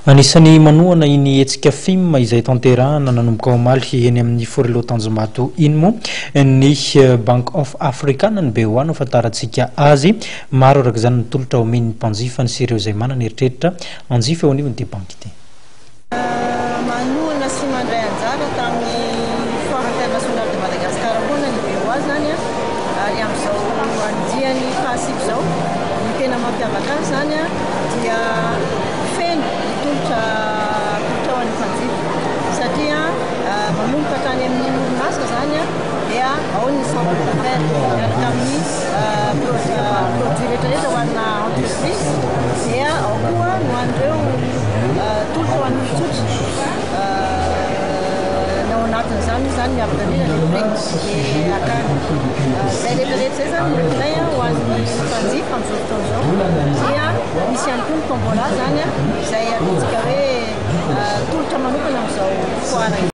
Anisan'ny manohana iny hetsika film izay tanterahana nanomboka omaly eny amin'ny Forelo Tanjombato iny moa ny Bank of Africa ny Beoano afantarantsika azy maro araka izany nitolotra omen'ny mpanjifany sy ireo izay manana eritreritra anjifa eo anivon'ity banky ity. Manohana sy mandray anjara tamin'ny Foire internationale de Madagascar moa ny BOA zany ary amin'izao andiany fahasivy izao ny tena mampiavaka azy zany dia feno tolotra any mpanjifa satria manomboka tany amin'ny orinasa zany dia ao ny centre d'affaires miaraka amin'ny produit rehetrarehetra ho anna entreprise dia ao koa no an'ireo tolotra ho an'ny olon-tsotra ao anatin'izany zany miavaka indrindra le akany zay rehetrarehetra zay zany ilay ho an'ny mpanjifa amin'izao fotoana izao dia misy ihany koa ny tombola zany izay ataontsika hoe tolotra manokana amin'izao foara.